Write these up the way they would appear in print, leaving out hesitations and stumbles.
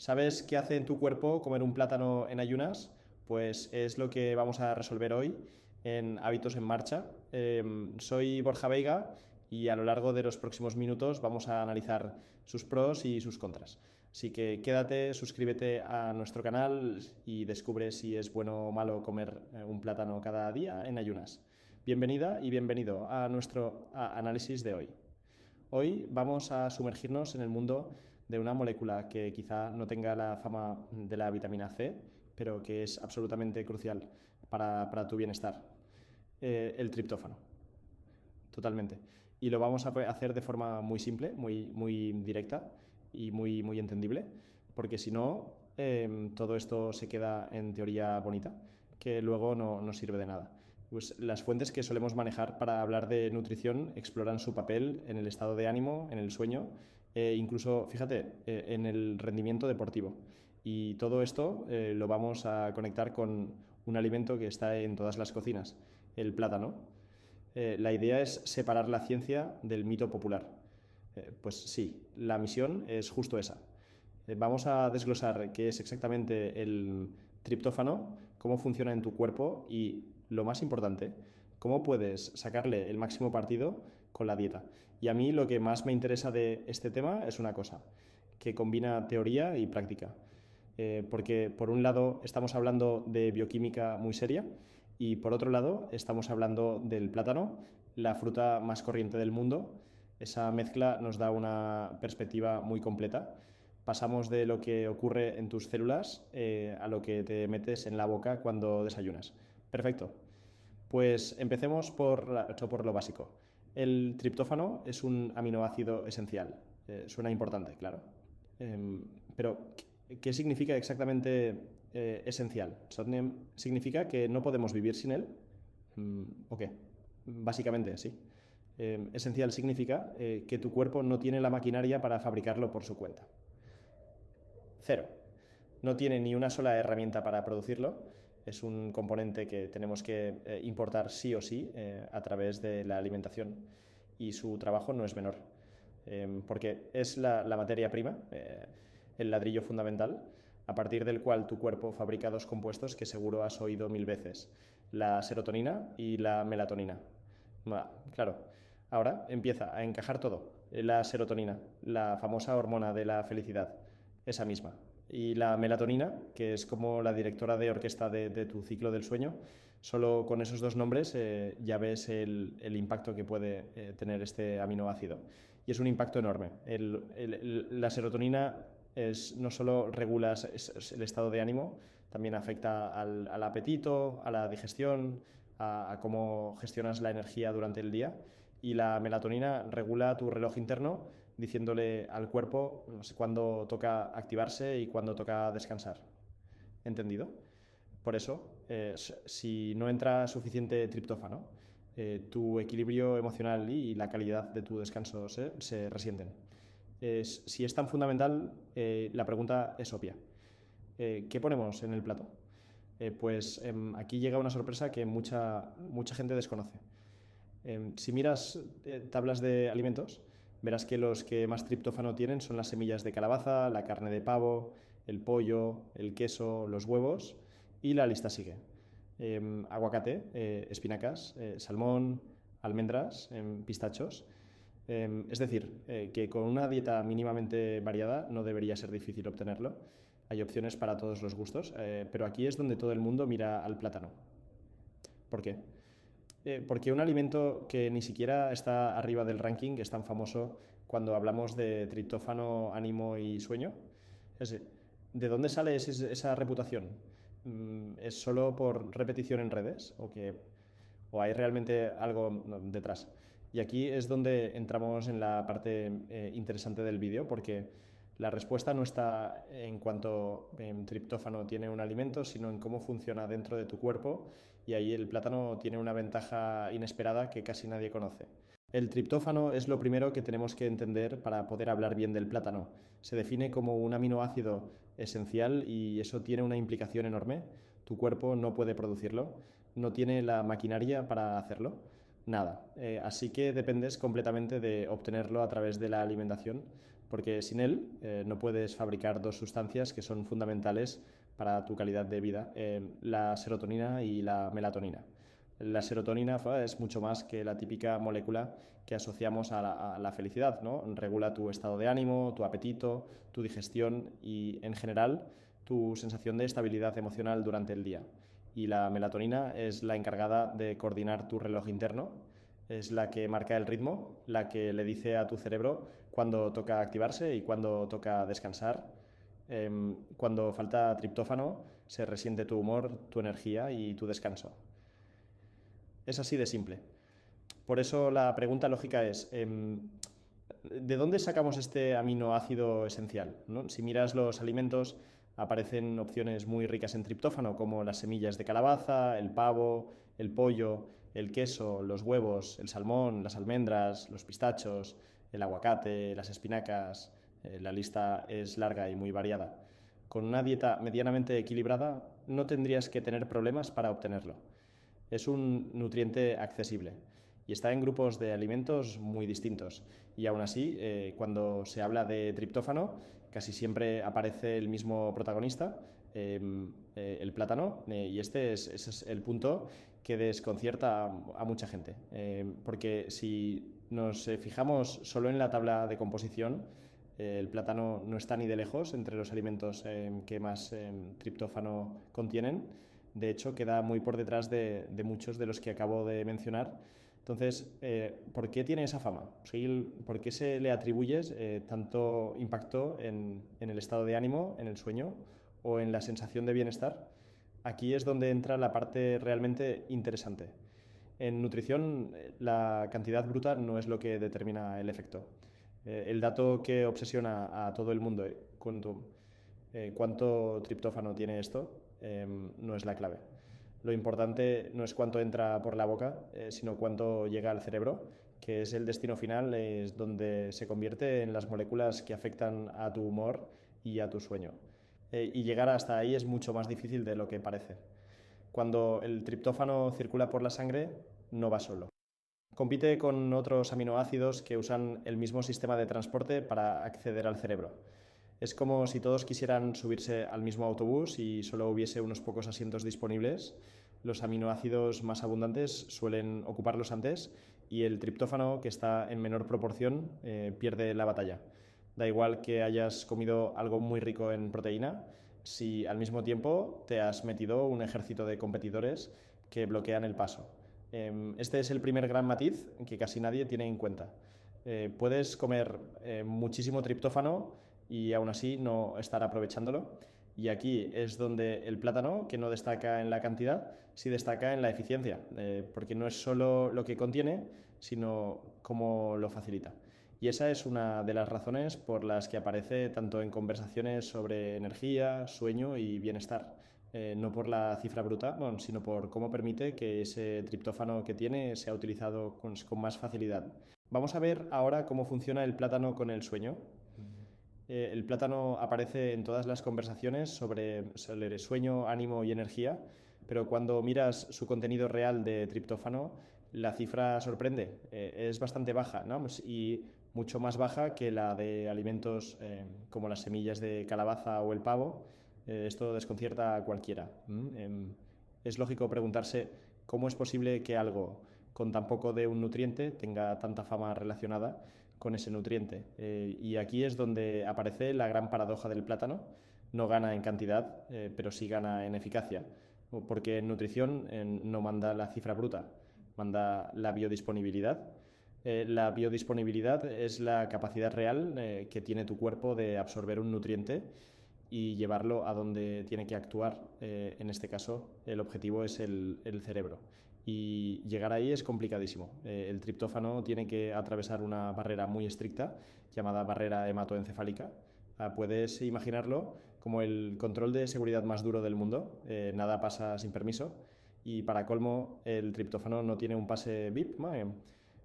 ¿Sabes qué hace en tu cuerpo comer un plátano en ayunas? Pues es lo que vamos a resolver hoy en Hábitos en Marcha. Soy Borja Veiga y a lo largo de los próximos minutos vamos a analizar sus pros y sus contras. Así que quédate, suscríbete a nuestro canal y descubre si es bueno o malo comer un plátano cada día en ayunas. Bienvenida y bienvenido a nuestro análisis de hoy. Hoy vamos a sumergirnos en el mundo de una molécula que quizá no tenga la fama de la vitamina C, pero que es absolutamente crucial para tu bienestar, el triptófano. Totalmente. Y lo vamos a hacer de forma muy simple, muy directa y muy entendible, porque si no, todo esto se queda en teoría bonita, que luego no sirve de nada. Pues las fuentes que solemos manejar para hablar de nutrición exploran su papel en el estado de ánimo, en el sueño, incluso, fíjate, en el rendimiento deportivo. Y todo esto lo vamos a conectar con un alimento que está en todas las cocinas, el plátano. La idea es separar la ciencia del mito popular. Pues sí, la misión es justo esa. Vamos a desglosar qué es exactamente el triptófano, cómo funciona en tu cuerpo y, lo más importante, cómo puedes sacarle el máximo partido con la dieta. Y a mí lo que más me interesa de este tema es una cosa, que combina teoría y práctica. Porque por un lado estamos hablando de bioquímica muy seria y por otro lado estamos hablando del plátano, la fruta más corriente del mundo. Esa mezcla nos da una perspectiva muy completa. Pasamos de lo que ocurre en tus células a lo que te metes en la boca cuando desayunas. Perfecto. Pues empecemos por lo básico. El triptófano es un aminoácido esencial. Suena importante, claro. Pero, ¿qué significa exactamente esencial? ¿Significa que no podemos vivir sin él? ¿O qué? Básicamente, sí. Esencial significa que tu cuerpo no tiene la maquinaria para fabricarlo por su cuenta. Cero. No tiene ni una sola herramienta para producirlo. Es un componente que tenemos que importar sí o sí a través de la alimentación y su trabajo no es menor, porque es la materia prima, el ladrillo fundamental, a partir del cual tu cuerpo fabrica dos compuestos que seguro has oído mil veces, la serotonina y la melatonina. Claro, ahora empieza a encajar todo. La serotonina, la famosa hormona de la felicidad, esa misma. Y la melatonina, que es como la directora de orquesta de tu ciclo del sueño, solo con esos dos nombres ya ves el impacto que puede tener este aminoácido. Y es un impacto enorme. La serotonina no solo regula el estado de ánimo, también afecta al apetito, a la digestión, a cómo gestionas la energía durante el día. Y la melatonina regula tu reloj interno, diciéndole al cuerpo, no sé, cuándo toca activarse y cuándo toca descansar. ¿Entendido? Por eso, si no entra suficiente triptófano, tu equilibrio emocional y la calidad de tu descanso se resienten. Si es tan fundamental, la pregunta es obvia. ¿Qué ponemos en el plato? Pues aquí llega una sorpresa que mucha gente desconoce. Si miras tablas de alimentos, verás que los que más triptófano tienen son las semillas de calabaza, la carne de pavo, el pollo, el queso, los huevos y la lista sigue. Aguacate, espinacas, salmón, almendras, pistachos. Es decir, que con una dieta mínimamente variada no debería ser difícil obtenerlo. Hay opciones para todos los gustos, pero aquí es donde todo el mundo mira al plátano. ¿Por qué? Porque un alimento que ni siquiera está arriba del ranking es tan famoso cuando hablamos de triptófano, ánimo y sueño. ¿De dónde sale esa reputación? ¿Es solo por repetición en redes o hay realmente algo detrás? Y aquí es donde entramos en la parte interesante del vídeo, porque la respuesta no está en cuánto triptófano tiene un alimento, sino en cómo funciona dentro de tu cuerpo, y ahí el plátano tiene una ventaja inesperada que casi nadie conoce. El triptófano es lo primero que tenemos que entender para poder hablar bien del plátano. Se define como un aminoácido esencial y eso tiene una implicación enorme. Tu cuerpo no puede producirlo, no tiene la maquinaria para hacerlo, nada. Así que dependes completamente de obtenerlo a través de la alimentación, porque sin él no puedes fabricar dos sustancias que son fundamentales para tu calidad de vida, la serotonina y la melatonina. La serotonina es mucho más que la típica molécula que asociamos a la felicidad, ¿no? Regula tu estado de ánimo, tu apetito, tu digestión y, en general, tu sensación de estabilidad emocional durante el día. Y la melatonina es la encargada de coordinar tu reloj interno, es la que marca el ritmo, la que le dice a tu cerebro cuándo toca activarse y cuándo toca descansar. Cuando falta triptófano, se resiente tu humor, tu energía y tu descanso. Es así de simple. Por eso la pregunta lógica es, ¿de dónde sacamos este aminoácido esencial? ¿No? Si miras los alimentos, aparecen opciones muy ricas en triptófano, como las semillas de calabaza, el pavo, el pollo, el queso, los huevos, el salmón, las almendras, los pistachos, el aguacate, las espinacas. La lista es larga y muy variada. Con una dieta medianamente equilibrada, no tendrías que tener problemas para obtenerlo. Es un nutriente accesible y está en grupos de alimentos muy distintos. Y aún así, cuando se habla de triptófano, casi siempre aparece el mismo protagonista, el plátano, y este es el punto que desconcierta a mucha gente. Porque si nos fijamos solo en la tabla de composición, el plátano no está ni de lejos entre los alimentos que más triptófano contienen. De hecho, queda muy por detrás de muchos de los que acabo de mencionar. Entonces, ¿por qué tiene esa fama? ¿Por qué se le atribuye tanto impacto en el estado de ánimo, en el sueño o en la sensación de bienestar? Aquí es donde entra la parte realmente interesante. En nutrición, la cantidad bruta no es lo que determina el efecto. El dato que obsesiona a todo el mundo, cuánto triptófano tiene esto, no es la clave. Lo importante no es cuánto entra por la boca, sino cuánto llega al cerebro, que es el destino final, es donde se convierte en las moléculas que afectan a tu humor y a tu sueño. Y llegar hasta ahí es mucho más difícil de lo que parece. Cuando el triptófano circula por la sangre, no va solo. Compite con otros aminoácidos que usan el mismo sistema de transporte para acceder al cerebro. Es como si todos quisieran subirse al mismo autobús y solo hubiese unos pocos asientos disponibles. Los aminoácidos más abundantes suelen ocuparlos antes y el triptófano, que está en menor proporción, pierde la batalla. Da igual que hayas comido algo muy rico en proteína, si al mismo tiempo te has metido un ejército de competidores que bloquean el paso. Este es el primer gran matiz que casi nadie tiene en cuenta. Puedes comer muchísimo triptófano y aún así no estar aprovechándolo. Y aquí es donde el plátano, que no destaca en la cantidad, sí destaca en la eficiencia, porque no es solo lo que contiene, sino cómo lo facilita. Y esa es una de las razones por las que aparece tanto en conversaciones sobre energía, sueño y bienestar. No por la cifra bruta, bueno, sino por cómo permite que ese triptófano que tiene sea utilizado con más facilidad. Vamos a ver ahora cómo funciona el plátano con el sueño. El plátano aparece en todas las conversaciones sobre sueño, ánimo y energía, pero cuando miras su contenido real de triptófano, la cifra sorprende. Es bastante baja, ¿no? Y mucho más baja que la de alimentos como las semillas de calabaza o el pavo. Esto desconcierta a cualquiera. Es lógico preguntarse cómo es posible que algo con tan poco de un nutriente tenga tanta fama relacionada con ese nutriente. Y aquí es donde aparece la gran paradoja del plátano. No gana en cantidad, pero sí gana en eficacia, porque en nutrición no manda la cifra bruta, manda la biodisponibilidad. La biodisponibilidad es la capacidad real que tiene tu cuerpo de absorber un nutriente y llevarlo a donde tiene que actuar. En este caso, el objetivo es el cerebro. Y llegar ahí es complicadísimo. El triptófano tiene que atravesar una barrera muy estricta llamada barrera hematoencefálica. Puedes imaginarlo como el control de seguridad más duro del mundo. Nada pasa sin permiso. Y para colmo, el triptófano no tiene un pase VIP.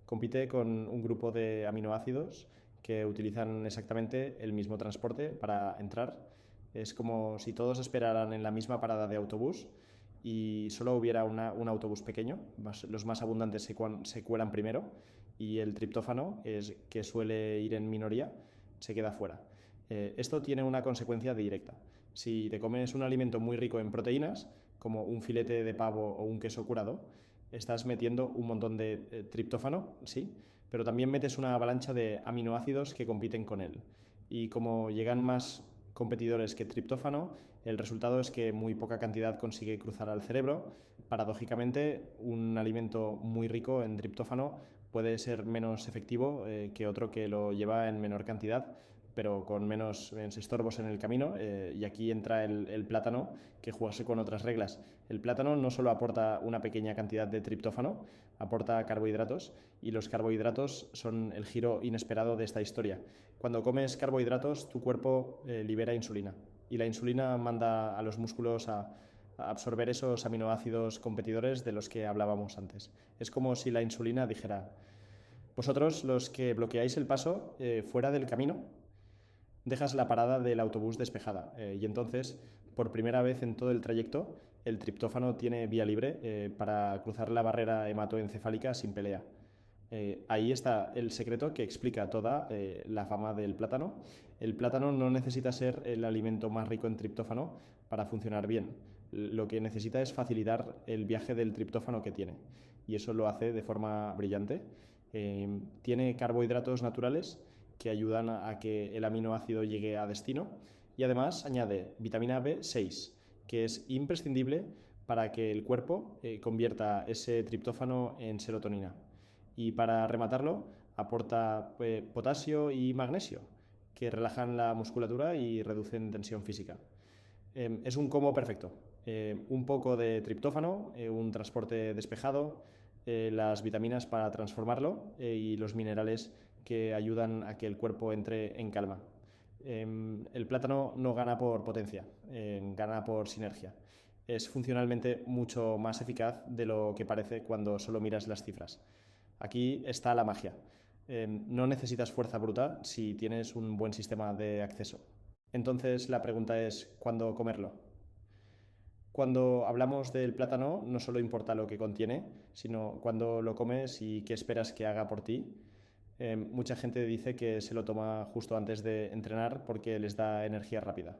Compite con un grupo de aminoácidos que utilizan exactamente el mismo transporte para entrar. Es como si todos esperaran en la misma parada de autobús y solo hubiera un autobús pequeño, los más abundantes se cuelan primero y el triptófano, que suele ir en minoría, se queda fuera. Esto tiene una consecuencia directa. Si te comes un alimento muy rico en proteínas, como un filete de pavo o un queso curado, estás metiendo un montón de triptófano, sí, pero también metes una avalancha de aminoácidos que compiten con él. Y como llegan más competidores que triptófano, el resultado es que muy poca cantidad consigue cruzar al cerebro. Paradójicamente, un alimento muy rico en triptófano puede ser menos efectivo que otro que lo lleva en menor cantidad, pero con menos estorbos en el camino. Y aquí entra el plátano, que juega con otras reglas. El plátano no solo aporta una pequeña cantidad de triptófano, aporta carbohidratos, y los carbohidratos son el giro inesperado de esta historia. Cuando comes carbohidratos, tu cuerpo libera insulina, y la insulina manda a los músculos a absorber esos aminoácidos competidores de los que hablábamos antes. Es como si la insulina dijera: vosotros, los que bloqueáis el paso fuera del camino, dejas la parada del autobús despejada, y entonces, por primera vez en todo el trayecto, el triptófano tiene vía libre para cruzar la barrera hematoencefálica sin pelea. Ahí está el secreto que explica toda la fama del plátano. El plátano no necesita ser el alimento más rico en triptófano para funcionar bien. Lo que necesita es facilitar el viaje del triptófano que tiene, y eso lo hace de forma brillante. Tiene carbohidratos naturales que ayudan a que el aminoácido llegue a destino, y además añade vitamina B6, que es imprescindible para que el cuerpo convierta ese triptófano en serotonina. Y para rematarlo, aporta potasio y magnesio, que relajan la musculatura y reducen tensión física. Es un combo perfecto. Un poco de triptófano, un transporte despejado, las vitaminas para transformarlo y los minerales que ayudan a que el cuerpo entre en calma. El plátano no gana por potencia, gana por sinergia. Es funcionalmente mucho más eficaz de lo que parece cuando solo miras las cifras. Aquí está la magia. No necesitas fuerza bruta si tienes un buen sistema de acceso. Entonces la pregunta es: ¿cuándo comerlo? Cuando hablamos del plátano, no solo importa lo que contiene, sino cuándo lo comes y qué esperas que haga por ti. Mucha gente dice que se lo toma justo antes de entrenar porque les da energía rápida.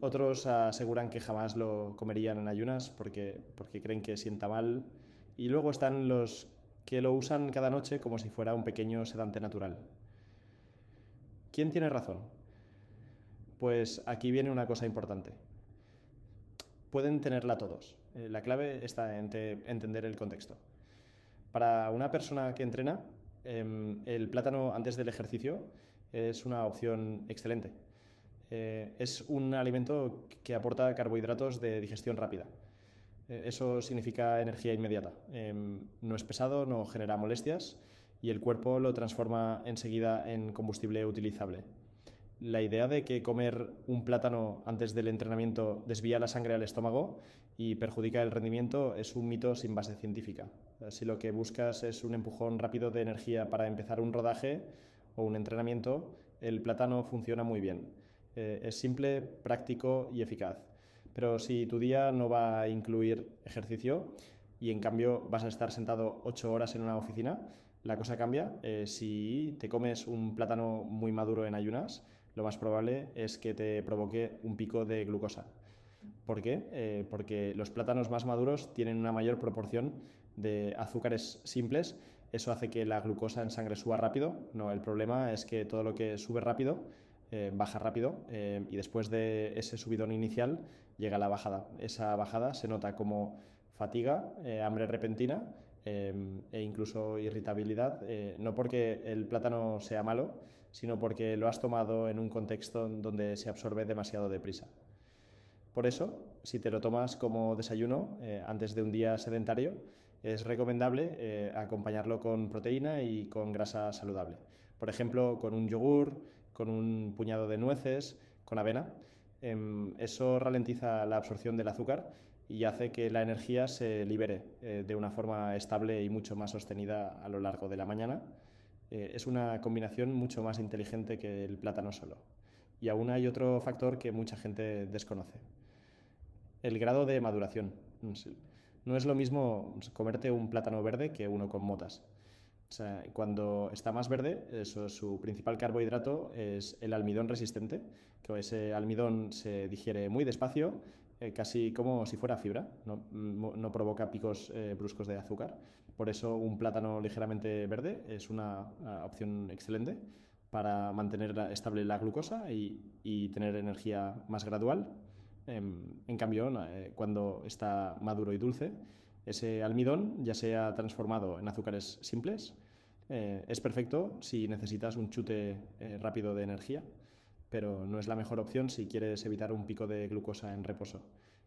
Otros aseguran que jamás lo comerían en ayunas porque creen que sienta mal. Y luego están los que lo usan cada noche como si fuera un pequeño sedante natural. ¿Quién tiene razón? Pues aquí viene una cosa importante. Pueden tenerla todos. La clave está en entender el contexto. Para una persona que entrena, el plátano antes del ejercicio es una opción excelente. Es un alimento que aporta carbohidratos de digestión rápida. Eso significa energía inmediata. No es pesado, no genera molestias, y el cuerpo lo transforma enseguida en combustible utilizable. La idea de que comer un plátano antes del entrenamiento desvía la sangre al estómago y perjudica el rendimiento es un mito sin base científica. Si lo que buscas es un empujón rápido de energía para empezar un rodaje o un entrenamiento, el plátano funciona muy bien. Es simple, práctico y eficaz. Pero si tu día no va a incluir ejercicio y en cambio vas a estar sentado 8 horas en una oficina, la cosa cambia. Si te comes un plátano muy maduro en ayunas, lo más probable es que te provoque un pico de glucosa. ¿Por qué? Porque los plátanos más maduros tienen una mayor proporción de azúcares simples. Eso hace que la glucosa en sangre suba rápido. No, el problema es que todo lo que sube rápido baja rápido, y después de ese subidón inicial llega la bajada. Esa bajada se nota como fatiga, hambre repentina e incluso irritabilidad, no porque el plátano sea malo, sino porque lo has tomado en un contexto donde se absorbe demasiado deprisa. Por eso, si te lo tomas como desayuno antes de un día sedentario, es recomendable acompañarlo con proteína y con grasa saludable. Por ejemplo, con un yogur, con un puñado de nueces, con avena. Eso ralentiza la absorción del azúcar y hace que la energía se libere de una forma estable y mucho más sostenida a lo largo de la mañana. Es una combinación mucho más inteligente que el plátano solo. Y aún hay otro factor que mucha gente desconoce: el grado de maduración. No es lo mismo comerte un plátano verde que uno con motas. O sea, cuando está más verde, eso, su principal carbohidrato es el almidón resistente, que ese almidón se digiere muy despacio, casi como si fuera fibra, no provoca picos bruscos de azúcar. Por eso un plátano ligeramente verde es una opción excelente para mantener estable la glucosa y tener energía más gradual. En cambio, cuando está maduro y dulce, ese almidón ya se ha transformado en azúcares simples. Es perfecto si necesitas un chute rápido de energía, pero no es la mejor opción si quieres evitar un pico de glucosa en reposo.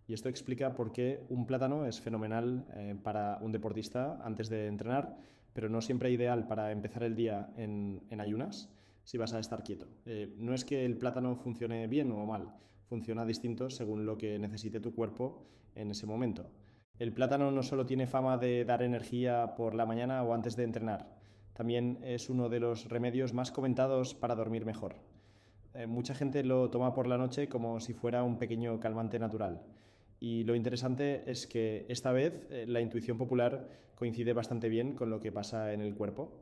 Y esto explica por qué un plátano es fenomenal para un deportista antes de entrenar, pero no siempre ideal para empezar el día en ayunas si vas a estar quieto. No es que el plátano funcione bien o mal, funciona distinto según lo que necesite tu cuerpo en ese momento. El plátano no solo tiene fama de dar energía por la mañana o antes de entrenar, también es uno de los remedios más comentados para dormir mejor. Mucha gente lo toma por la noche como si fuera un pequeño calmante natural. Y lo interesante es que esta vez la intuición popular coincide bastante bien con lo que pasa en el cuerpo.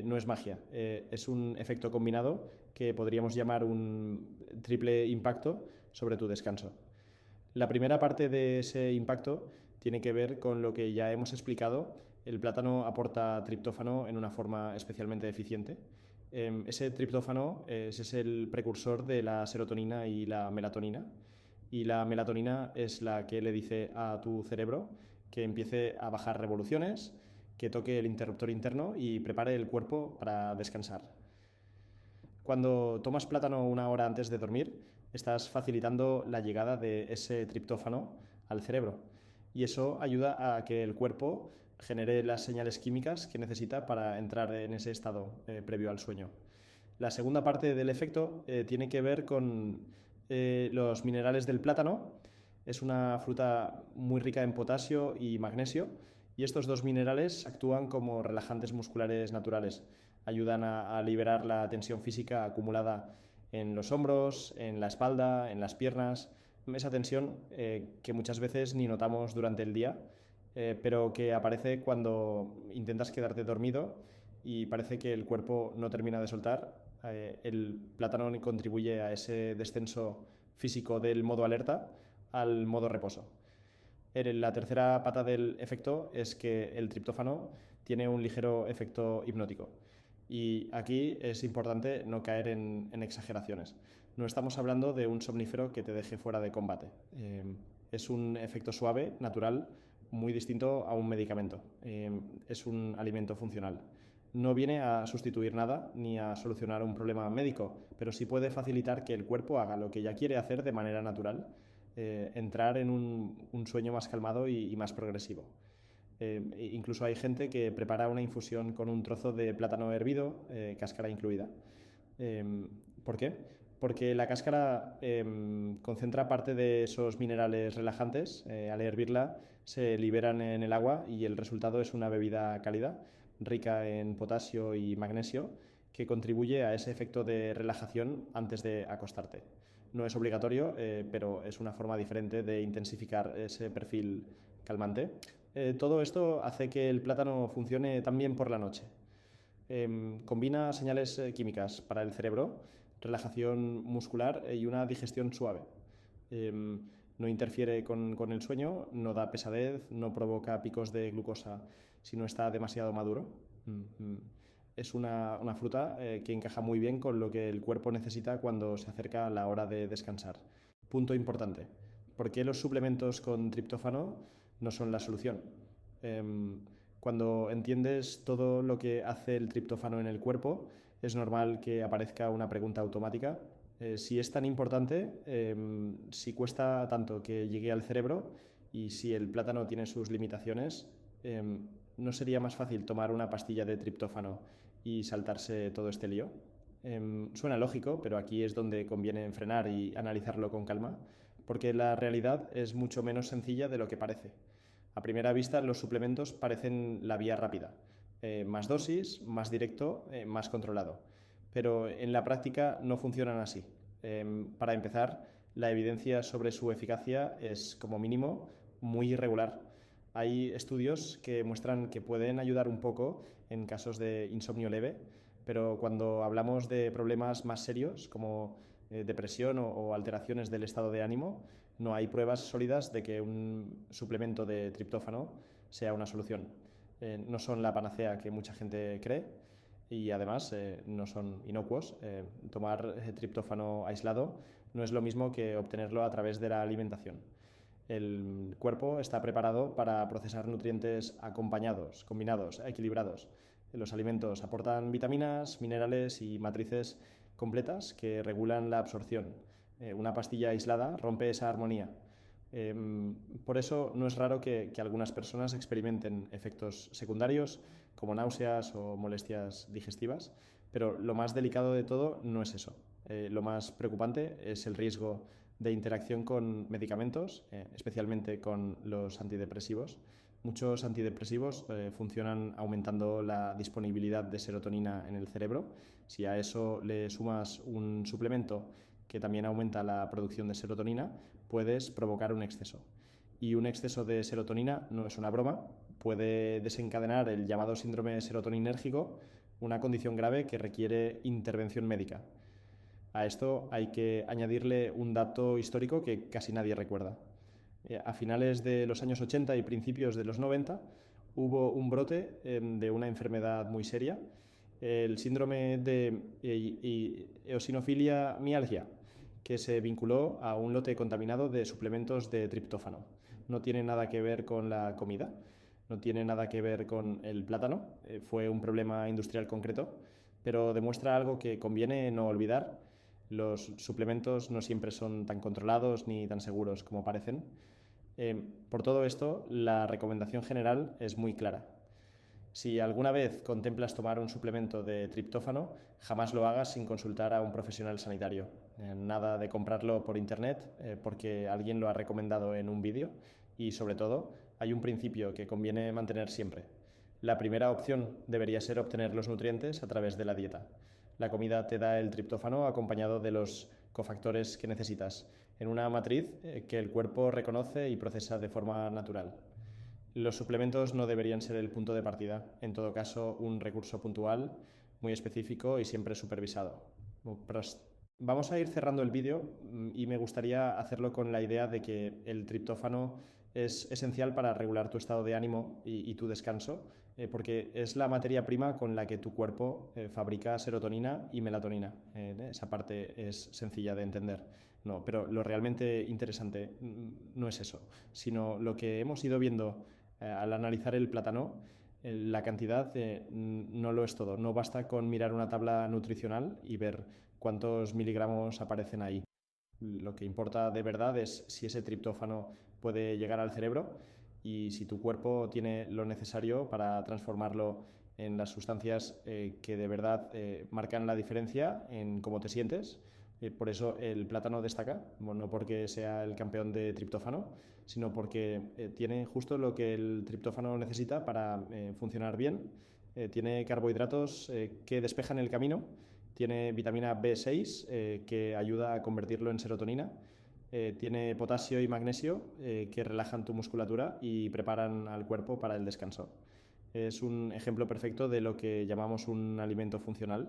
No es magia, es un efecto combinado que podríamos llamar un triple impacto sobre tu descanso. La primera parte de ese impacto tiene que ver con lo que ya hemos explicado. El plátano aporta triptófano en una forma especialmente eficiente. Ese triptófano es el precursor de la serotonina y la melatonina. Y la melatonina es la que le dice a tu cerebro que empiece a bajar revoluciones, que toque el interruptor interno y prepare el cuerpo para descansar. Cuando tomas plátano una hora antes de dormir, estás facilitando la llegada de ese triptófano al cerebro y eso ayuda a que el cuerpo genere las señales químicas que necesita para entrar en ese estado previo al sueño. La segunda parte del efecto tiene que ver con los minerales del plátano. Es una fruta muy rica en potasio y magnesio y estos dos minerales actúan como relajantes musculares naturales. Ayudan a liberar la tensión física acumulada en los hombros, en la espalda, en las piernas. Esa tensión que muchas veces ni notamos durante el día, pero que aparece cuando intentas quedarte dormido y parece que el cuerpo no termina de soltar. El plátano contribuye a ese descenso físico del modo alerta al modo reposo. La tercera pata del efecto es que el triptófano tiene un ligero efecto hipnótico. Y aquí es importante no caer en exageraciones. No estamos hablando de un somnífero que te deje fuera de combate. Es un efecto suave, natural, muy distinto a un medicamento. Es un alimento funcional. No viene a sustituir nada ni a solucionar un problema médico, pero sí puede facilitar que el cuerpo haga lo que ya quiere hacer de manera natural, entrar en un sueño más calmado y más progresivo. Incluso hay gente que prepara una infusión con un trozo de plátano hervido, cáscara incluida. ¿Por qué? Porque la cáscara concentra parte de esos minerales relajantes. Al hervirla se liberan en el agua y el resultado es una bebida cálida, rica en potasio y magnesio, que contribuye a ese efecto de relajación antes de acostarte. No es obligatorio, pero es una forma diferente de intensificar ese perfil calmante. Todo esto hace que el plátano funcione también por la noche. Combina señales químicas para el cerebro, relajación muscular y una digestión suave. No interfiere con el sueño, no da pesadez, no provoca picos de glucosa si no está demasiado maduro. Es una fruta que encaja muy bien con lo que el cuerpo necesita cuando se acerca la hora de descansar. Punto importante. ¿Por qué los suplementos con triptófano no son la solución? Cuando entiendes todo lo que hace el triptófano en el cuerpo, es normal que aparezca una pregunta automática. Si es tan importante, si cuesta tanto que llegue al cerebro y si el plátano tiene sus limitaciones, ¿no sería más fácil tomar una pastilla de triptófano y saltarse todo este lío? Suena lógico, pero aquí es donde conviene frenar y analizarlo con calma, porque la realidad es mucho menos sencilla de lo que parece. A primera vista, los suplementos parecen la vía rápida. Más dosis, más directo, más controlado. Pero en la práctica no funcionan así. Para empezar, la evidencia sobre su eficacia es, como mínimo, muy irregular. Hay estudios que muestran que pueden ayudar un poco en casos de insomnio leve, pero cuando hablamos de problemas más serios como depresión o alteraciones del estado de ánimo, no hay pruebas sólidas de que un suplemento de triptófano sea una solución. No son la panacea que mucha gente cree y además no son inocuos. Tomar triptófano aislado no es lo mismo que obtenerlo a través de la alimentación. El cuerpo está preparado para procesar nutrientes acompañados, combinados, equilibrados. Los alimentos aportan vitaminas, minerales y matrices completas que regulan la absorción. Una pastilla aislada rompe esa armonía. Por eso no es raro que algunas personas experimenten efectos secundarios como náuseas o molestias digestivas, pero lo más delicado de todo no es eso. Lo más preocupante es el riesgo de interacción con medicamentos, especialmente con los antidepresivos. Muchos antidepresivos funcionan aumentando la disponibilidad de serotonina en el cerebro. Si a eso le sumas un suplemento que también aumenta la producción de serotonina, puedes provocar un exceso. Y un exceso de serotonina no es una broma, puede desencadenar el llamado síndrome serotoninérgico, una condición grave que requiere intervención médica. A esto hay que añadirle un dato histórico que casi nadie recuerda. A finales de los años 80 y principios de los 90 hubo un brote de una enfermedad muy seria, el síndrome de eosinofilia mialgia, que se vinculó a un lote contaminado de suplementos de triptófano. No tiene nada que ver con la comida, no tiene nada que ver con el plátano, fue un problema industrial concreto, pero demuestra algo que conviene no olvidar. Los suplementos no siempre son tan controlados ni tan seguros como parecen. Por todo esto, la recomendación general es muy clara. Si alguna vez contemplas tomar un suplemento de triptófano, jamás lo hagas sin consultar a un profesional sanitario. Nada de comprarlo por internet porque alguien lo ha recomendado en un vídeo y, sobre todo, hay un principio que conviene mantener siempre. La primera opción debería ser obtener los nutrientes a través de la dieta. La comida te da el triptófano acompañado de los cofactores que necesitas en una matriz que el cuerpo reconoce y procesa de forma natural. Los suplementos no deberían ser el punto de partida, en todo caso un recurso puntual, muy específico y siempre supervisado. Vamos a ir cerrando el vídeo y me gustaría hacerlo con la idea de que el triptófano es esencial para regular tu estado de ánimo y tu descanso, porque es la materia prima con la que tu cuerpo fabrica serotonina y melatonina. Esa parte es sencilla de entender. No, pero lo realmente interesante no es eso, sino lo que hemos ido viendo al analizar el plátano. La cantidad no lo es todo. No basta con mirar una tabla nutricional y ver cuántos miligramos aparecen ahí. Lo que importa de verdad es si ese triptófano puede llegar al cerebro y si tu cuerpo tiene lo necesario para transformarlo en las sustancias que de verdad marcan la diferencia en cómo te sientes. Por eso el plátano destaca, no porque sea el campeón de triptófano, sino porque tiene justo lo que el triptófano necesita para funcionar bien. Tiene carbohidratos que despejan el camino, tiene vitamina B6 que ayuda a convertirlo en serotonina, tiene potasio y magnesio que relajan tu musculatura y preparan al cuerpo para el descanso. Es un ejemplo perfecto de lo que llamamos un alimento funcional.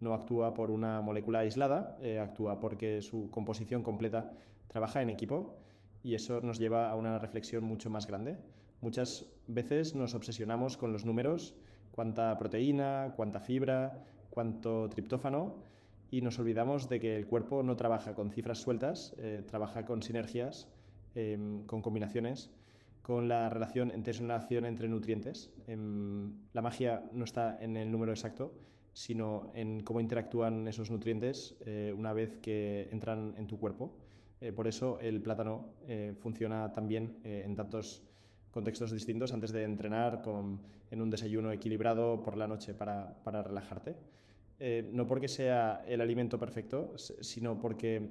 No actúa por una molécula aislada, actúa porque su composición completa trabaja en equipo y eso nos lleva a una reflexión mucho más grande. Muchas veces nos obsesionamos con los números, cuánta proteína, cuánta fibra, cuánto triptófano, y nos olvidamos de que el cuerpo no trabaja con cifras sueltas, trabaja con sinergias, con combinaciones, con la relación entre nutrientes. La magia no está en el número exacto, sino en cómo interactúan esos nutrientes una vez que entran en tu cuerpo. Por eso el plátano funciona tan bien en tantos contextos distintos antes de entrenar, en un desayuno equilibrado por la noche para relajarte. No porque sea el alimento perfecto, sino porque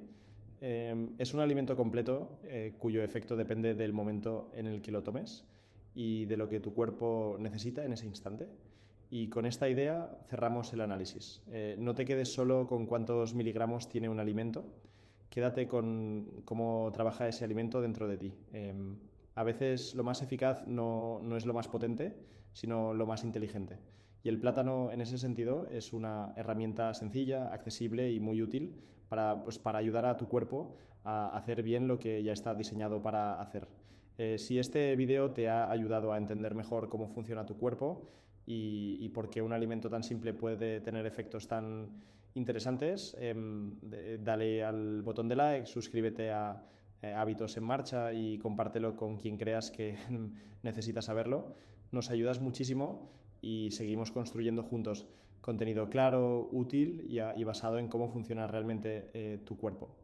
es un alimento completo cuyo efecto depende del momento en el que lo tomes y de lo que tu cuerpo necesita en ese instante. Y con esta idea cerramos el análisis. No te quedes solo con cuántos miligramos tiene un alimento, quédate con cómo trabaja ese alimento dentro de ti. A veces lo más eficaz no es lo más potente, sino lo más inteligente. Y el plátano, en ese sentido, es una herramienta sencilla, accesible y muy útil para ayudar a tu cuerpo a hacer bien lo que ya está diseñado para hacer. Si este vídeo te ha ayudado a entender mejor cómo funciona tu cuerpo y por qué un alimento tan simple puede tener efectos tan interesantes, dale al botón de like, suscríbete a Hábitos en Marcha y compártelo con quien creas que necesita saberlo. Nos ayudas muchísimo y seguimos construyendo juntos contenido claro, útil y basado en cómo funciona realmente tu cuerpo.